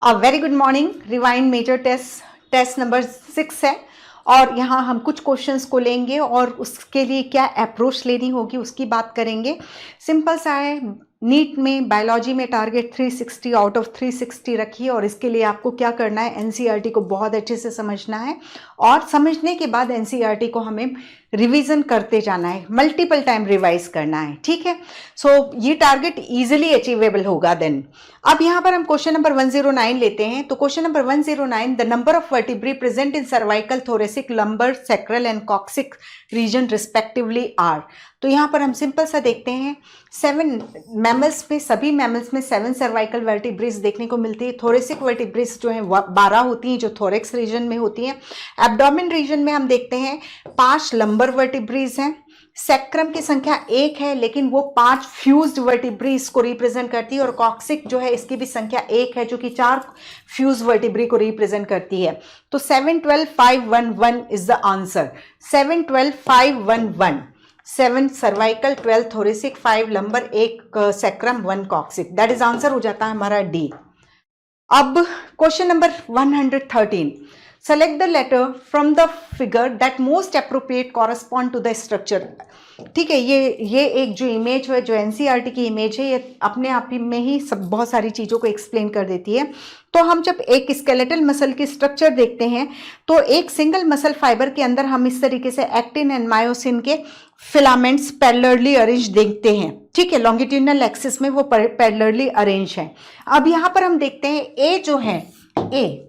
Very good morning. Rewind major test number 6 है और यहाँ हम कुछ क्वेश्चंस को लेंगे और उसके लिए क्या अप्रोच लेनी होगी उसकी बात करेंगे। सिंपल सा है, नीट में बायोलॉजी में टारगेट 360 आउट ऑफ 360 रखिए और इसके लिए आपको क्या करना है, एनसीईआरटी को बहुत अच्छे से समझना है और समझने के बाद एनसीईआरटी को हमें रिवीजन करते जाना है, मल्टीपल टाइम रिवाइज करना है। ठीक है, सो ये टारगेट इजीली अचीवेबल होगा। देन अब यहाँ पर हम क्वेश्चन नंबर 109 लेते हैं। तो question number 109, the number of vertebrae present in cervical, thoracic, lumbar, sacral and coccyx region respectively are. तो यहाँ पर हम सिंपल सा देखते हैं, 7 मैमल्स में, सभी मैमल्स में 7 सर्वाइकल वर्टिब्रीज देखने को मिलती है। थोरेसिक वर्टिब्रीज जो है 12 होती हैं, जो थोरेक्स रीजन में होती हैं। एब्डोमेन रीजन में हम देखते हैं 5 लंबर वर्टिब्रीज हैं। सैक्रम की संख्या 1 है, लेकिन वो 5 फ्यूज्ड वर्टिब्रीज को रिप्रेजेंट करती है और कॉक्सिक जो है इसकी भी संख्या 1 है, जो कि 4 फ्यूज वर्टिब्री को रिप्रेजेंट करती है। तो 7, 12, 5, 1, 1 is the answer. 7, 12, 5, 1, 1। 7 cervical, 12 thoracic, 5 lumbar, 1 sacrum, 1 coccyx. That is answer हो जाता है हमारा डी। अब question number 113, select the letter from the figure that most appropriate correspond to the structure। ठीक है, ये एक जो इमेज है, जो एनसीईआरटी की इमेज है, ये अपने आप ही में ही सब बहुत सारी चीज़ों को एक्सप्लेन कर देती है। तो हम जब एक स्केलेटल मसल की स्ट्रक्चर देखते हैं तो एक सिंगल मसल फाइबर के अंदर हम इस तरीके से एक्टिन एंड मायोसिन के फिलामेंट्स पैरेलली अरेंज देखते हैं। ठीक है, लॉन्गिट्यूडिनल एक्सिस में वो पैरेलली अरेंज है। अब यहाँ पर हम देखते हैं ए जो है, ए,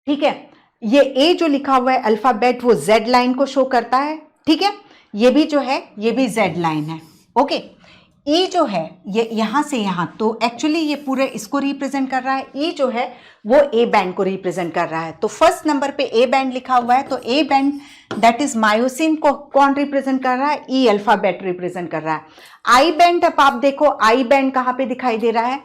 ठीक है, ये ए जो लिखा हुआ है अल्फाबेट, वो जेड लाइन को शो करता है। ठीक है, ये भी जो है ये भी जेड लाइन है। ओके, ई जो है ये यहां से यहां, तो एक्चुअली ये पूरे इसको रिप्रेजेंट कर रहा है। ई जो है वो ए बैंड को रिप्रेजेंट कर रहा है। तो फर्स्ट नंबर पे ए बैंड लिखा हुआ है, तो A band that is myosin को कौन रिप्रेजेंट कर रहा है, ई अल्फाबेट रिप्रेजेंट कर रहा है। आई बैंड, अब आप देखो आई बैंड कहां पे दिखाई दे रहा है,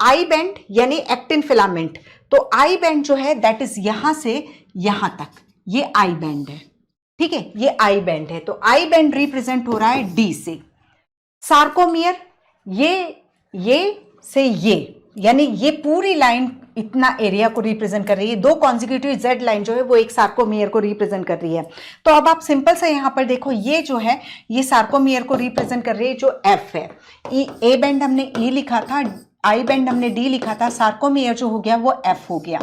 आई बैंड यानी एक्टिन फिलामेंट। तो आई बैंड जो है दैट इज यहां से यहां तक, ये आई बैंड है। ठीक है, ये आई बैंड है। तो आई बैंड रिप्रेजेंट हो रहा है डी से। सार्कोमियर ये से ये, यानी ये पूरी लाइन इतना एरिया को रिप्रेजेंट कर रही है। 2 कॉन्जिक्यूटिव जेड लाइन जो है वो एक सार्कोमियर को रिप्रेजेंट कर रही है। तो अब आप सिंपल सा यहां पर देखो, ये जो है ये सार्कोमियर को रिप्रेजेंट कर रही है, जो एफ है। ए बैंड हमने ई लिखा था, आई बैंड हमने डी लिखा था, सार्कोमियर जो हो गया वो एफ हो गया।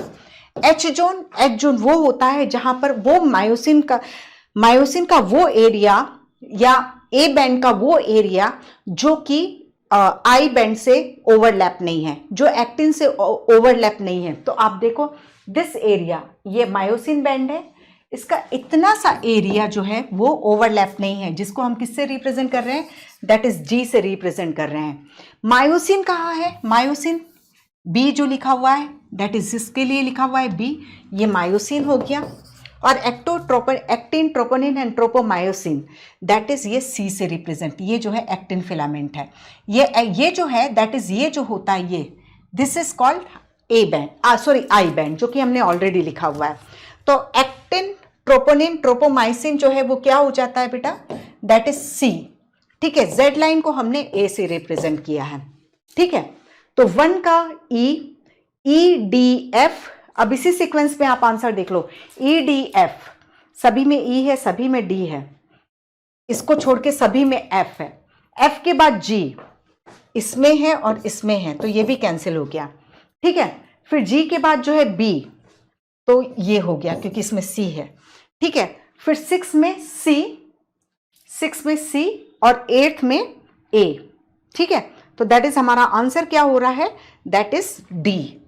एच जोन वो होता है जहां पर वो मायोसिन का वो एरिया या ए बैंड का वो एरिया जो कि आई बैंड से ओवरलैप नहीं है, जो एक्टिन से ओवरलैप नहीं है। तो आप देखो दिस एरिया, ये मायोसिन बैंड है, इसका इतना सा एरिया जो है वो ओवरलैप नहीं है, जिसको हम किससे रिप्रेजेंट कर रहे हैं, दैट इज जी से रिप्रेजेंट कर रहे हैं। मायोसिन कहाँ है, मायोसिन बी जो लिखा हुआ है दैट इज इसके लिए लिखा हुआ है बी, ये मायोसिन हो गया। और actin, troponin and tropomyosin that is ये सी से रिप्रेजेंट, ये जो है एक्टिन फिलामेंट है। ये जो है दैट इज ये जो होता है ये, this is called A band, sorry I band, जो कि हमने ऑलरेडी लिखा हुआ है। तो एक्टिन, ट्रोपोनिन, ट्रोपोमाइसिन जो है वो क्या हो जाता है बेटा, दैट इज सी। ठीक है, जेड लाइन को हमने ए से रिप्रेजेंट किया है। ठीक है, तो 1 का ई डी एफ। अब इसी सीक्वेंस में आप आंसर देख लो, ई डी एफ, सभी में ई है, सभी में डी है, इसको छोड़ के सभी में एफ है। एफ के बाद जी, इसमें है और इसमें है, तो ये भी कैंसिल हो गया। ठीक है, फिर जी के बाद जो है बी, तो ये हो गया क्योंकि इसमें सी है। ठीक है, फिर 6 में सी और 8th में ए। ठीक है, तो दैट इज हमारा आंसर क्या हो रहा है, दैट इज डी।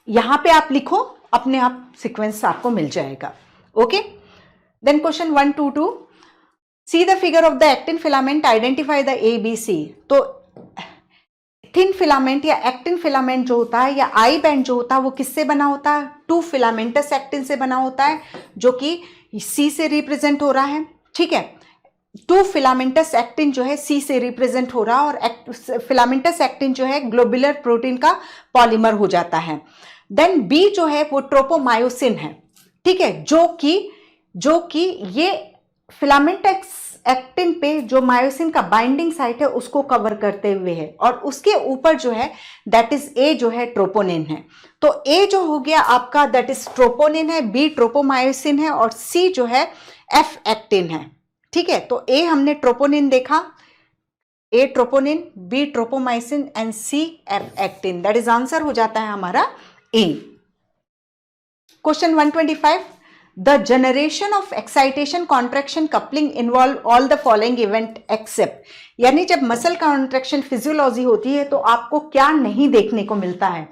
यहां पे आप लिखो, अपने आप सीक्वेंस आपको मिल जाएगा। Okay, then question 122, see the figure of the actin filament, identify the a b c. तो थिन फिलामेंट या एक्टिन फिलामेंट जो होता है या आई बैंड जो होता है वो किससे बना होता है, 2 फिलामेंटस एक्टिन से बना होता है, जो कि सी से रिप्रेजेंट हो रहा है। ठीक है, 2 फिलामेंटस एक्टिन जो है सी से रिप्रेजेंट हो रहा है और फिलामेंटस एक्टिन जो है ग्लोबुलर प्रोटीन का पॉलीमर हो जाता है। देन बी जो है वो ट्रोपोमायोसिन है। ठीक है, जो कि ये फिलामेंटस एक्टिन पे जो मायोसिन का बाइंडिंग साइट है उसको कवर करते हुए है, और उसके ऊपर जो है दैट इज ए जो है ट्रोपोनिन है। तो ए जो हो गया आपका दैट इज ट्रोपोनिन है, बी ट्रोपोमायोसिन है, और सी जो है एफ एक्टिन है। ठीक है, तो ए हमने ट्रोपोनिन देखा, A troponin, B tropomyosin and C F actin, that is answer हो जाता है हमारा A. Question 125, the generation of excitation contraction coupling involve all the following event except, यानी जब मसल कॉन्ट्रैक्शन फिजियोलॉजी होती है तो आपको क्या नहीं देखने को मिलता है।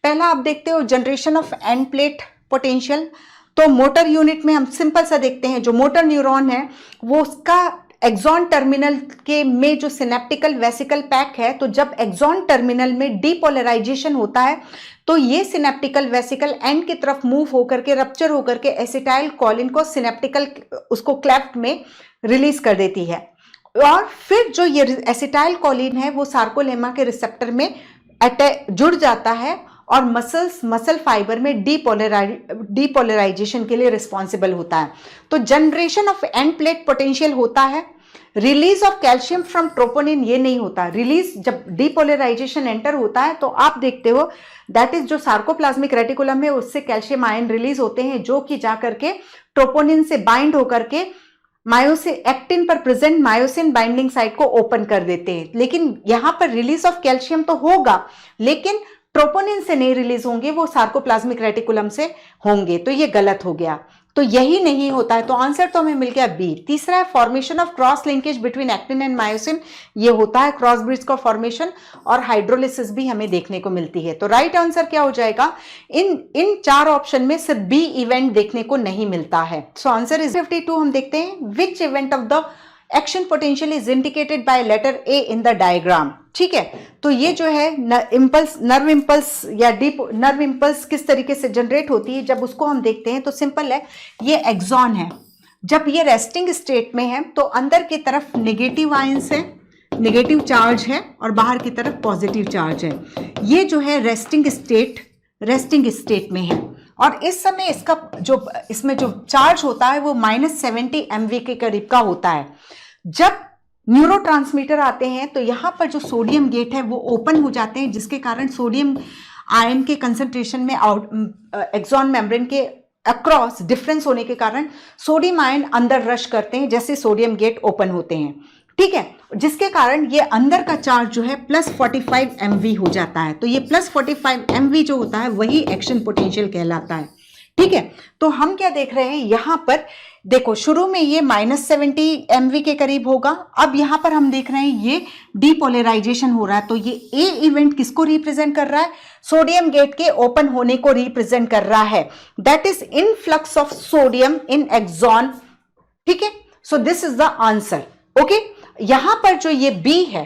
पहला आप देखते हो generation of end plate potential. तो मोटर यूनिट में हम सिंपल सा देखते हैं, जो मोटर न्यूरॉन है वो उसका एक्सॉन टर्मिनल के में जो सिनेप्टिकल वेसिकल पैक है, तो जब एक्सॉन टर्मिनल में डीपोलराइजेशन होता है तो ये सिनेप्टिकल वेसिकल एंड की तरफ मूव होकर के रप्चर होकर के एसिटाइल कॉलिन को सिनेप्टिकल उसको क्लेफ्ट में रिलीज कर देती है, और फिर जो ये एसिटाइल कॉलिन है वो सार्कोलेमा के रिसेप्टर में जुड़ जाता है और मसल फाइबर में डीपोलराइजेशन के लिए रिस्पॉन्सिबल होता है। तो generation of end plate potential होता है, release of calcium from troponin ये नहीं होता। रिलीज जब डीपोलराइजेशन एंटर होता है तो आप देखते हो दैट इज जो सार्कोप्लाज्मिक रेटिकुलम है उससे कैल्शियम आयन रिलीज होते हैं जो कि जाकर के ट्रोपोनिन से बाइंड होकर के मायोसिन एक्टिन पर प्रेजेंट मायोसिन बाइंडिंग साइट को ओपन कर देते हैं। लेकिन यहां पर रिलीज ऑफ कैल्शियम तो होगा लेकिन ट्रोपोनिन से नहीं रिलीज होंगे, वो सार्कोप्लाज्मिक रेटिकुलम से होंगे, तो ये गलत हो गया। तो यही नहीं होता है, तो आंसर तो हमें मिल गया बी। तीसरा है formation of cross linkage between actin and myosin, ये होता है क्रॉस ब्रिड्ज का फॉर्मेशन, और हाइड्रोलिसिस भी हमें देखने को मिलती है। तो राइट आंसर क्या हो जाएगा, इन चार ऑप्शन में सिर्फ बी इवेंट देखने को नहीं मिलता है। So answer is 52। हम देखते हैं which event of the action potential is indicated by letter a in the diagram. ठीक है, तो ये जो है नर्व इंपल्स या डीप नर्व इंपल्स किस तरीके से जनरेट होती है, जब उसको हम देखते हैं तो सिंपल है, ये एक्सॉन है। जब ये रेस्टिंग स्टेट में है तो अंदर की तरफ नेगेटिव आयंस है, नेगेटिव चार्ज है, और बाहर की तरफ पॉजिटिव चार्ज है। ये जो है रेस्टिंग स्टेट में है, और इस समय इसका जो इसमें जो चार्ज होता है वो -70 MV के करीब का होता है। जब न्यूरोट्रांसमीटर आते हैं तो यहाँ पर जो सोडियम गेट है वो ओपन हो जाते हैं, जिसके कारण सोडियम आयन के कंसंट्रेशन में एक्सॉन मेम्ब्रेन के अक्रॉस डिफरेंस होने के कारण सोडियम आयन अंदर रश करते हैं जैसे सोडियम गेट ओपन होते हैं। ठीक है, जिसके कारण ये अंदर का चार्ज जो है +45 MV हो जाता है। तो ये +45 MV जो होता है वही एक्शन पोटेंशियल कहलाता है। ठीक है, तो हम क्या देख रहे हैं यहाँ पर, देखो शुरू में ये -70 MV के करीब होगा। अब यहाँ पर हम देख रहे हैं ये डीपोलराइजेशन हो रहा है, तो ये ए इवेंट किसको रिप्रेजेंट कर रहा है, सोडियम गेट के ओपन होने को रिप्रेजेंट कर रहा है। That is influx of sodium in axon. ठीक है, so this is the answer. Okay, यहां पर जो ये बी है,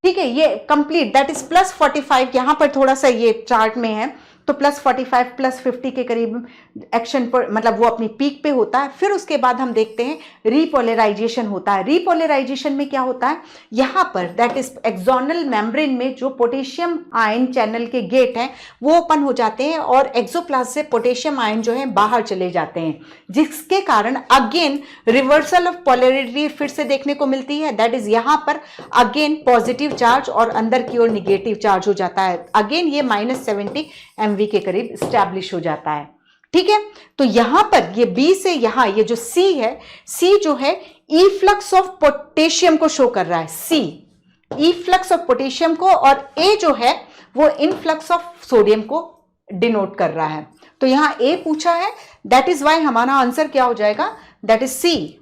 ठीक है, ये कंप्लीट दैट इज +45, यहां पर थोड़ा सा ये चार्ट में है तो +45 +50 के करीब एक्शन पर, मतलब वो अपनी पीक पे होता है। फिर उसके बाद हम देखते हैं रीपोलराइजेशन होता है। रीपोलराइजेशन में क्या होता है, यहां पर दैट इज एक्सोनल मेम्ब्रेन में जो पोटेशियम आयन चैनल के गेट हैं वो ओपन हो जाते हैं और एक्सोप्लाज्म से पोटेशियम आयन जो है बाहर चले जाते हैं, जिसके कारण अगेन रिवर्सल ऑफ पोलैरिटी फिर से देखने को मिलती है। दैट इज यहां पर अगेन पॉजिटिव चार्ज और अंदर की ओर निगेटिव चार्ज हो जाता है। अगेन ये -70 MV के करीब स्टैब्लिश हो जाता है। ठीक है, तो यहां पर ये बी से यहां ये जो सी है, सी जो है इफ्लक्स ऑफ पोटेशियम को शो कर रहा है, सी इफ्लक्स ऑफ पोटेशियम को, और ए जो है वो इनफ्लक्स ऑफ सोडियम को डिनोट कर रहा है। तो यहां ए पूछा है, दैट इज वाई हमारा आंसर क्या हो जाएगा, that is c.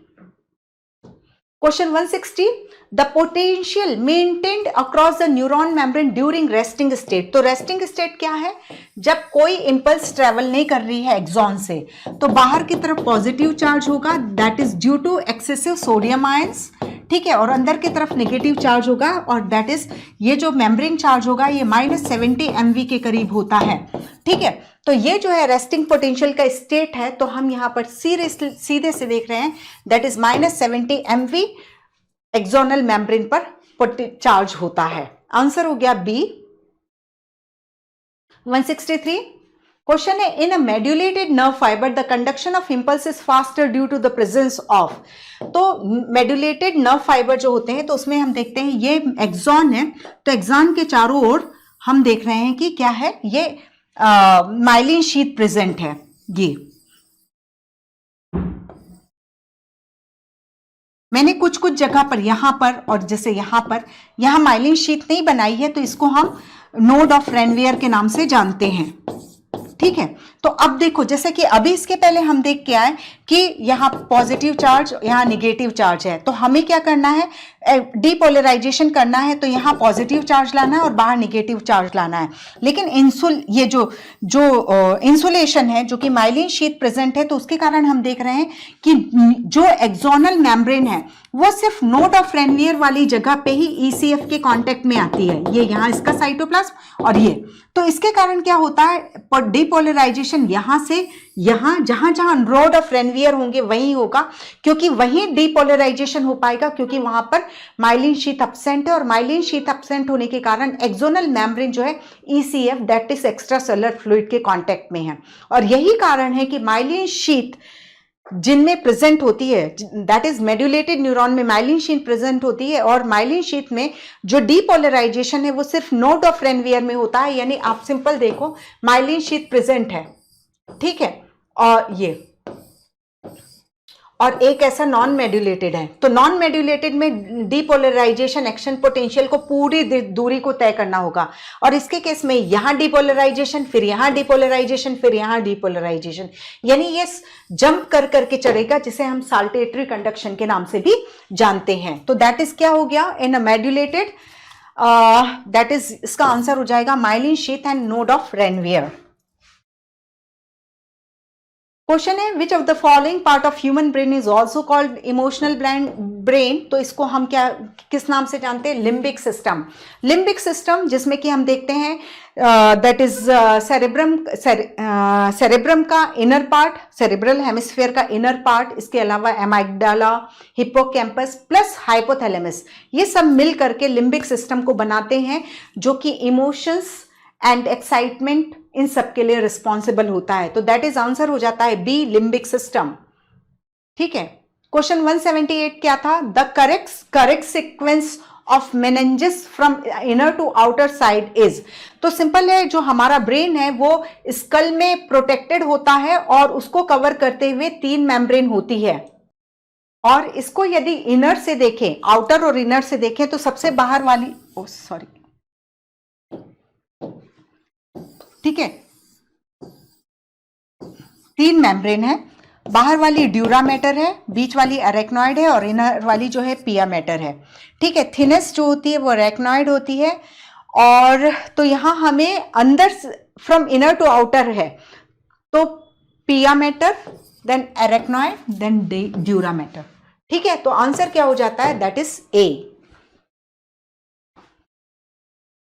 Question 160, the potential maintained across the neuron membrane during resting state. तो रेस्टिंग स्टेट क्या है, जब कोई इंपल्स ट्रेवल नहीं कर रही है एक्सॉन से, तो बाहर की तरफ पॉजिटिव चार्ज होगा, that is due to excessive sodium ions. ठीक है, और अंदर की तरफ नेगेटिव चार्ज होगा, और दैट इज ये जो मेम्ब्रेन चार्ज होगा ये -70 MV के करीब होता है। ठीक है, तो ये जो है रेस्टिंग पोटेंशियल का स्टेट है, तो हम यहां पर सीधे से देख रहे हैं that is -70 MV axonal membrane पर चार्ज होता है। आंसर हो गया बी। 163, क्वेश्चन है in a medullated nerve fibre the conduction of impulse is faster due to the presence of. तो मेड्यूलेटेड नर्व फाइबर जो होते हैं तो उसमें हम देखते हैं ये एक्सॉन है, तो एक्सॉन के चारों ओर हम देख रहे हैं कि क्या है, ये माइलिन शीथ प्रेजेंट है। ये मैंने कुछ कुछ जगह पर यहां पर और जैसे यहां माइलिन शीथ नहीं बनाई है, तो इसको हम नोड ऑफ रेनवियर के नाम से जानते हैं। ठीक है, तो अब देखो जैसे कि अभी इसके पहले हम देख के आए कि यहाँ पॉजिटिव चार्ज, यहाँ निगेटिव चार्ज है, तो हमें क्या करना है, डीपोलराइजेशन करना है, तो यहाँ पॉजिटिव चार्ज लाना है और बाहर निगेटिव चार्ज लाना है। लेकिन ये जो इंसुलेशन है जो कि माइलिन शीथ प्रेजेंट है, तो उसके कारण हम देख रहे हैं कि जो एक्सोनल मेम्ब्रेन है वो सिर्फ नोड ऑफ रेनवियर वाली जगह पे ही ईसीएफ के कांटेक्ट में आती है। ये यहाँ इसका साइटोप्लाज्म और ये, तो इसके कारण क्या होता है, डीपोलराइजेशन यहां से यहां, जहां जहां नोड ऑफ रेनवियर होंगे वहीं होगा, क्योंकि वहीं डीपोलराइजेशन हो पाएगा, क्योंकि वहां पर माइलिन शीथ एब्सेंट है, और माइलिन शीथ एब्सेंट होने के कारण एक्सोनल मेम्ब्रेन जो है ECF that is extra cellular fluid के कांटेक्ट में है। और यही कारण है कि माइलिन शीथ जिनमें प्रेजेंट होती है, दैट इज मेड्यूलेटेड न्यूरॉन में माइलिन शीथ प्रेजेंट होती है, और माइलिन शीथ में जो डीपोलराइजेशन है वो सिर्फ नोड ऑफ रेनवियर में होता है। यानी आप सिंपल देखो, माइलिन शीथ प्रेजेंट है, ठीक है, और ये और एक ऐसा नॉन मेड्यूलेटेड है। तो नॉन मेड्यूलेटेड में डीपोलराइजेशन एक्शन पोटेंशियल को पूरी दूरी को तय करना होगा, और इसके केस में यहां डीपोलराइजेशन, फिर यहां डीपोलराइजेशन, फिर यहां डीपोलराइजेशन, यानी ये जंप कर करके चढ़ेगा, जिसे हम साल्टेटरी कंडक्शन के नाम से भी जानते हैं। तो दैट इज क्या हो गया, in a medullated, that is, इसका आंसर हो जाएगा myelin sheath and node of Ranvier. Question है which of the following part of human brain is also called emotional brain. तो इसको हम क्या किस नाम से जानते हैं, लिम्बिक सिस्टम। लिम्बिक सिस्टम जिसमें कि हम देखते हैं दैट इज सेरेब्रम का इनर पार्ट, सेरेब्रल हेमिस्फीयर का इनर पार्ट, इसके अलावा एमाइगडाला, हिप्पोकैम्पस प्लस हाइपोथैलेमस, ये सब मिल करके लिम्बिक सिस्टम को बनाते हैं, जो कि इमोशंस एंड एक्साइटमेंट इन सब के लिए रिस्पॉन्सिबल होता है। तो दैट इज आंसर हो जाता है बी, लिम्बिक सिस्टम। ठीक है, क्वेश्चन 178 क्या था, the correct sequence of meninges from inner to outer side is. तो सिंपल है, जो हमारा ब्रेन है वो स्कल में प्रोटेक्टेड होता है और उसको कवर करते हुए 3 मेम्ब्रेन होती है, और इसको यदि इनर से देखें, आउटर और इनर से देखें, तो सबसे बाहर वाली, ठीक है, 3 मेम्ब्रेन है, बाहर वाली ड्यूरा मैटर है, बीच वाली अरेक्नॉइड है, और इनर वाली जो है पिया मैटर है। ठीक है, थिनेस्ट जो होती है वो अरेक्नॉइड होती है, और तो यहां हमें अंदर फ्रॉम इनर टू आउटर है, तो pia mater, then arachnoid, then dura mater. ठीक है, तो आंसर क्या हो जाता है, दैट इज ए।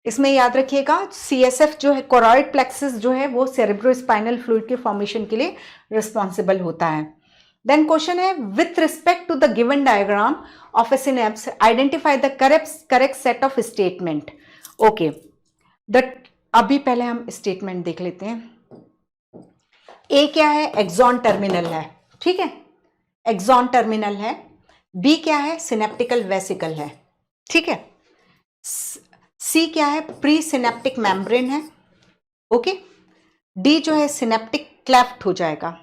इसमें याद रखिएगा CSF जो है, कोरॉइड प्लेक्सस जो है, वो सेरेब्रोस्पाइनल फ्लूइड के फॉर्मेशन के लिए रिस्पॉन्सिबल होता है। देन क्वेश्चन है with respect to the given diagram of a synapse identify the correct set of statement. Okay, अभी पहले हम स्टेटमेंट देख लेते हैं। ए क्या है, एक्सॉन टर्मिनल है, ठीक है, एक्सॉन टर्मिनल है। बी क्या है, सिनेप्टिकल वेसिकल है, ठीक है। सी क्या है, प्री सिनेप्टिक मेम्ब्रेन है, ओके। डी जो है सिनेप्टिक क्लेफ्ट हो जाएगा,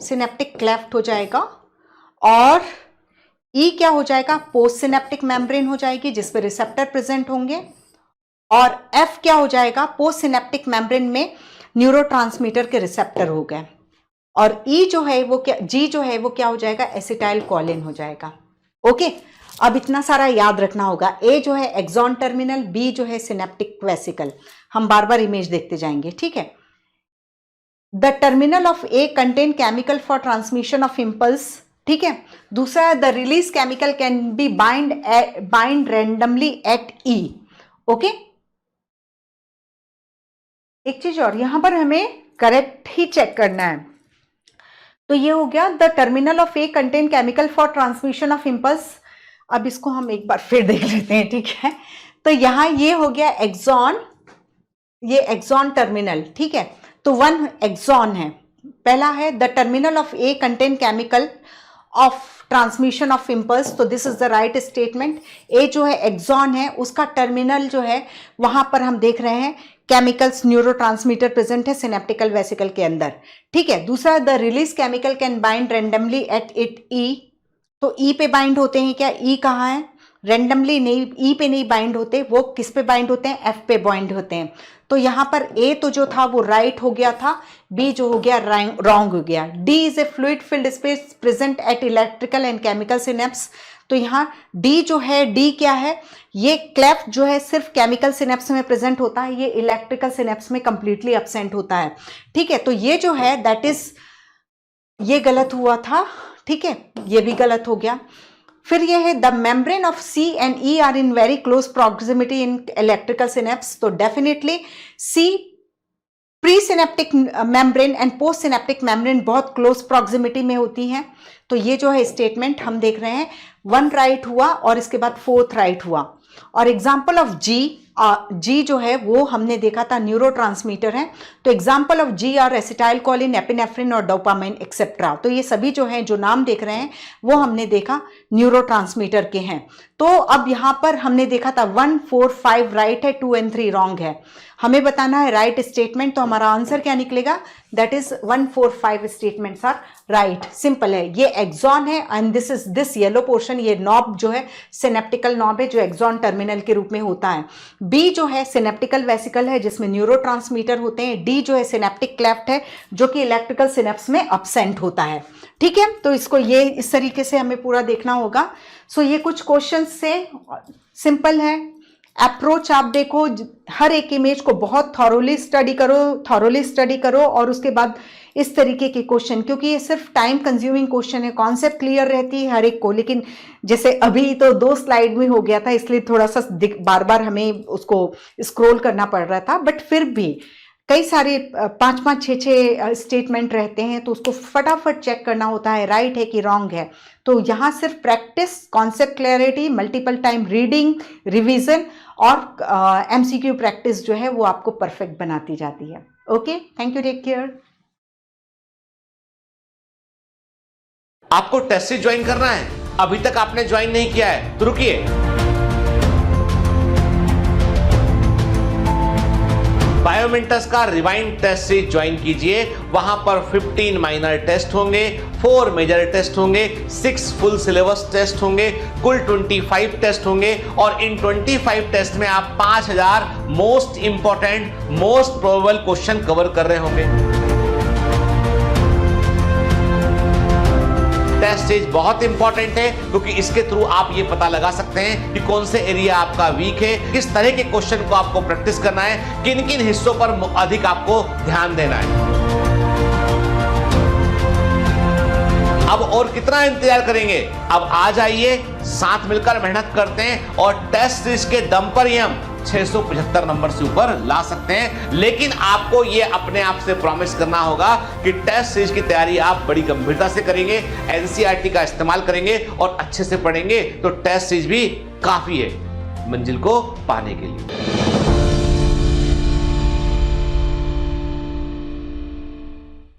सिनेप्टिक क्लेफ्ट हो जाएगा, और ई क्या हो जाएगा, पोस्ट सिनेप्टिक मेम्ब्रेन हो जाएगी जिस पे रिसेप्टर प्रेजेंट होंगे, और एफ क्या हो जाएगा, पोस्ट सिनेप्टिक मेम्ब्रेन में न्यूरोट्रांसमीटर के रिसेप्टर हो गए, और ई जो है वो क्या, जी जो है वो क्या हो जाएगा, एसिटाइल कोलिन हो जाएगा, ओके। अब इतना सारा याद रखना होगा, ए जो है एक्सॉन टर्मिनल, बी जो है सिनेप्टिक वेसिकल, हम बार बार इमेज देखते जाएंगे, ठीक है। The terminal of A contain chemical for transmission of impulse, ठीक है। दूसरा, the release chemical can be bind randomly at e, okay. एक चीज और यहां पर हमें करेक्ट ही चेक करना है, तो ये हो गया the terminal of A contain chemical for transmission of impulse. अब इसको हम एक बार फिर देख लेते हैं, ठीक है। तो यहां ये हो गया एक्सॉन, ये एक्सॉन टर्मिनल, ठीक है। तो 1 एक्सॉन है। पहला है the terminal of A contain chemical of transmission of impulse, तो this is the right statement. A जो है एक्सॉन है, उसका टर्मिनल जो है वहां पर हम देख रहे हैं केमिकल्स न्यूरोट्रांसमीटर प्रेजेंट है सिनेप्टिकल वेसिकल के अंदर, ठीक है। दूसरा the release chemical can bind randomly at it E, तो ई पे बाइंड होते हैं क्या? ई कहाँ है? रैंडमली नहीं, ई पे नहीं बाइंड होते, वो किस पे बाइंड होते हैं? एफ पे बाइंड होते हैं। तो यहां पर ए तो जो था वो राइट हो गया था, बी जो हो गया रॉन्ग हो गया। D is a fluid field space present at electrical and chemical synapse, तो यहाँ डी जो है, डी क्या है? ये क्लेफ्ट जो है सिर्फ केमिकल सिनेप्स में प्रेजेंट होता है, ये इलेक्ट्रिकल सिनेप्स में कंप्लीटली एब्सेंट होता है, ठीक है। तो ये जो है दैट इज, ये गलत हुआ था, ठीक है, ये भी गलत हो गया। फिर ये है the membrane of C and E are in very close proximity in electrical synapse, तो definitely C pre synaptic membrane and post synaptic membrane बहुत क्लोज प्रॉक्सिमिटी में होती हैं। तो ये जो है स्टेटमेंट हम देख रहे हैं 1 राइट हुआ और इसके बाद 4th राइट हुआ। और एग्जाम्पल ऑफ जी जो है वो हमने देखा था न्यूरोट्रांसमीटर है, तो example of g are acetylcholine कोलिन, एपिनेफ्रिन और डोपामाइन एक्सेट्रा, तो ये सभी जो हैं, जो नाम देख रहे हैं वो हमने देखा न्यूरोट्रांसमीटर के हैं। तो अब यहाँ पर हमने देखा था 1, 4, 5 राइट है, 2 and 3 रॉन्ग है। हमें बताना है राइट स्टेटमेंट, तो हमारा आंसर क्या निकलेगा? That is 1, 4, 5 statements are right. Simple है, ये एक्सॉन है and this is this yellow portion, ये नॉब जो है सिनेप्टिकल नॉब है जो एक्सॉन टर्मिनल के रूप में होता है। बी जो है सिनेप्टिकल वेसिकल है जिसमें न्यूरोट्रांसमीटर होते हैं। डी जो है सिनेप्टिक क्लेफ्ट है जो कि इलेक्ट्रिकल सिनेप्स में एब्सेंट होता है, ठीक है। तो इसको ये इस तरीके से हमें पूरा देखना होगा। सो ये कुछ क्वेश्चन से सिंपल है। अप्रोच आप देखो, हर एक इमेज को बहुत थॉरोली स्टडी करो और उसके बाद इस तरीके के क्वेश्चन, क्योंकि ये सिर्फ टाइम कंज्यूमिंग क्वेश्चन है, कॉन्सेप्ट क्लियर रहती है हर एक को, लेकिन जैसे अभी तो 2 स्लाइड में हो गया था इसलिए थोड़ा सा बार बार हमें उसको स्क्रॉल करना पड़ रहा था, बट फिर भी कई सारे 5-5, 6-6 स्टेटमेंट रहते हैं, तो उसको फटाफट चेक करना होता है राइट है कि रॉन्ग है। तो यहाँ सिर्फ practice, concept clarity, multiple time reading, revision और एमसीक्यू प्रैक्टिस जो है वो आपको परफेक्ट बनाती जाती है। ओके, थैंक यू, टेक केयर। आपको टेस्ट सीरीज ज्वाइन करना है, अभी तक आपने ज्वाइन नहीं किया है तो रुकिए, बायोमेंटस का रिवाइंड टेस्ट सीरीज ज्वाइन कीजिए। वहां पर 15 माइनर टेस्ट होंगे, 4 मेजर टेस्ट होंगे, 6 फुल सिलेबस टेस्ट होंगे, कुल 25 टेस्ट होंगे और इन 25 टेस्ट में आप 5000 most important, most probable question cover कर रहे होंगे। टेस्ट सीरीज बहुत इंपॉर्टेंट है क्योंकि इसके थ्रू आप ये पता लगा सकते हैं कि कौन से एरिया आपका वीक है, किस तरह के क्वेश्चन को आपको प्रैक्टिस करना है, किन किन हिस्सों पर अधिक आपको ध्यान देना है। अब और कितना इंतजार करेंगे? अब आ जाइए, साथ मिलकर मेहनत करते हैं और टेस्ट सीरीज के दम पर ही हम 675 नंबर से ऊपर ला सकते हैं। लेकिन आपको ये अपने आप से प्रॉमिस करना होगा कि टेस्ट सीरीज की तैयारी आप बड़ी गंभीरता से करेंगे, एनसीईआरटी का इस्तेमाल करेंगे और अच्छे से पढ़ेंगे, तो टेस्ट सीरीज भी काफी है मंजिल को पाने के लिए।